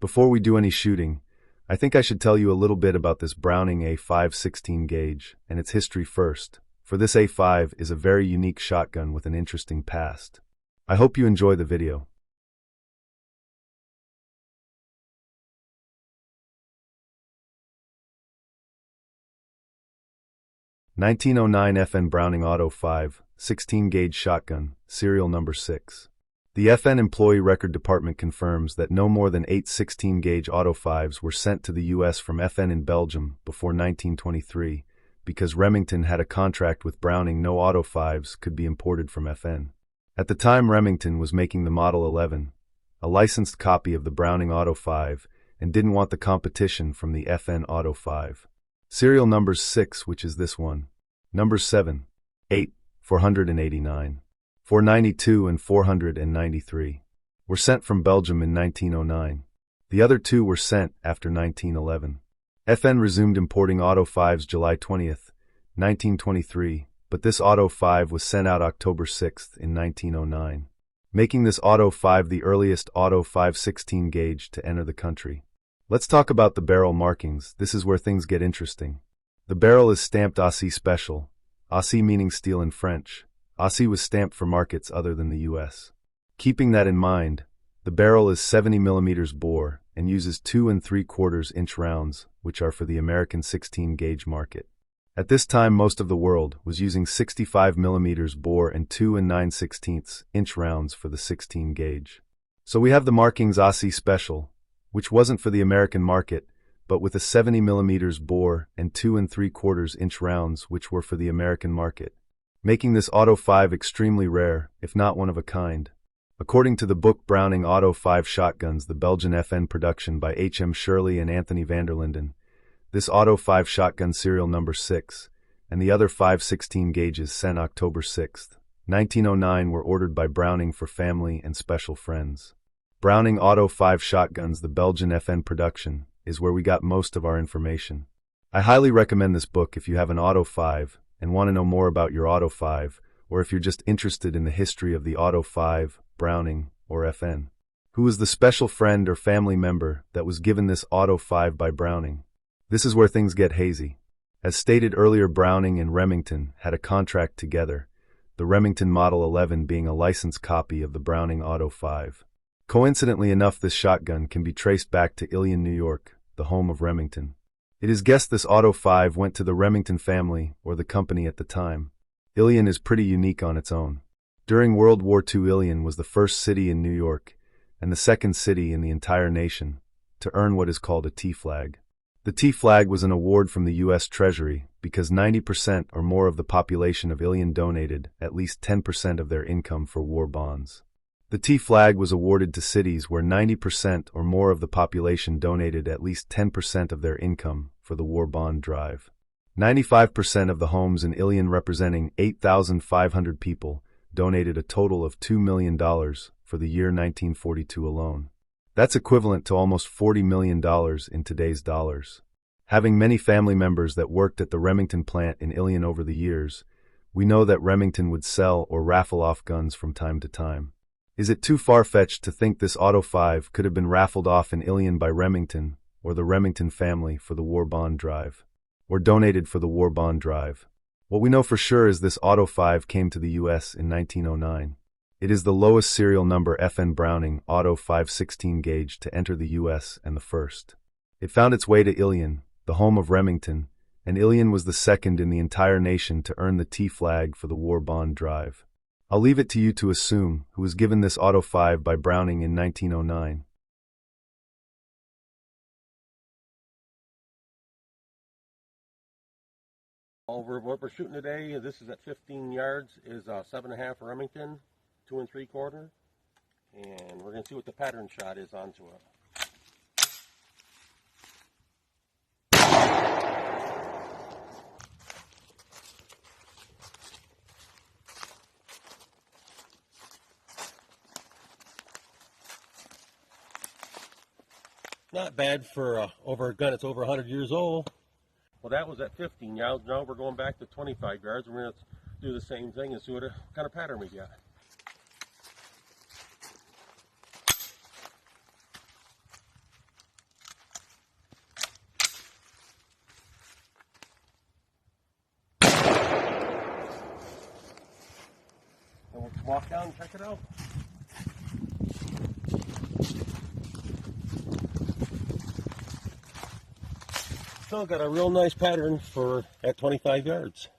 Before we do any shooting, I think I should tell you a little bit about this Browning A5 16 gauge and its history first, for this A5 is a very unique shotgun with an interesting past. I hope you enjoy the video. (1909) FN Browning Auto-5 16 gauge shotgun, serial number 6. The FN Employee Record Department confirms that no more than 8 16 gauge Auto-5s were sent to the U.S. from FN in Belgium before 1923, because Remington had a contract with Browning. No Auto-5s could be imported from FN. At the time, Remington was making the Model 11, a licensed copy of the Browning Auto-5, and didn't want the competition from the FN Auto-5. Serial numbers 6, which is this one, numbers 7, 8, 489, 492 and 493, were sent from Belgium in 1909. The other two were sent after 1911. FN resumed importing Auto-5s July 20th, 1923, but this Auto-5 was sent out October 6th in 1909, making this Auto-5 the earliest Auto-5 16 gauge to enter the country. Let's talk about the barrel markings. This is where things get interesting. The barrel is stamped Aussie Special, Aussie meaning steel in French. Aussie was stamped for markets other than the US. Keeping that in mind, the barrel is 70 mm bore and uses 2 3/4 inch rounds, which are for the American 16 gauge market. At this time, most of the world was using 65 mm bore and 2 9/16 inch rounds for the 16 gauge. So we have the markings Aussie Special, which wasn't for the American market, but with a 70 mm bore and 2 3/4 inch rounds, which were for the American market, making this Auto-5 extremely rare, if not one of a kind. According to the book Browning Auto-5 Shotguns, the Belgian FN production by H.M. Shirley and Anthony van der Linden, this Auto-5 shotgun serial number 6, and the other 5 16 gauges sent October 6, 1909 were ordered by Browning for family and special friends. Browning Auto-5 Shotguns, the Belgian FN production, is where we got most of our information. I highly recommend this book if you have an Auto-5 and want to know more about your Auto-5, or if you're just interested in the history of the Auto-5, Browning, or FN. Who was the special friend or family member that was given this Auto-5 by Browning? This is where things get hazy. As stated earlier, Browning and Remington had a contract together, the Remington Model 11 being a licensed copy of the Browning Auto-5. Coincidentally enough, this shotgun can be traced back to Ilion, New York, the home of Remington. It is guessed this Auto-5 went to the Remington family or the company at the time. Ilion is pretty unique on its own. During World War II, Ilion was the first city in New York and the second city in the entire nation to earn what is called a T-flag. The T-flag was an award from the U.S. Treasury because 90% or more of the population of Ilion donated at least 10% of their income for war bonds. The T-flag was awarded to cities where 90% or more of the population donated at least 10% of their income for the war bond drive. 95% of the homes in Ilion, representing 8,500 people, donated a total of $2 million for the year 1942 alone. That's equivalent to almost $40 million in today's dollars. Having many family members that worked at the Remington plant in Ilion over the years, we know that Remington would sell or raffle off guns from time to time. Is it too far-fetched to think this Auto-5 could have been raffled off in Ilion by Remington or the Remington family for the war bond drive, or donated for the war bond drive? What we know for sure is this Auto-5 came to the U.S. in 1909. It is the lowest serial number FN Browning Auto-5 16 gauge to enter the U.S. and the first. It found its way to Ilion, the home of Remington, and Ilion was the second in the entire nation to earn the T-flag for the war bond drive. I'll leave it to you to assume who was given this Auto-5 by Browning in 1909. What we're shooting today, this is at 15 yards, is 7.5 Remington, 2 3/4, and we're going to see what the pattern shot is onto it. Not bad for over a gun that's over 100 years old. Well, that was at 15 yards. Now we're going back to 25 yards. We're going to do the same thing and see what kind of pattern we got. walk down and check it out. So got a real nice pattern for at 25 yards.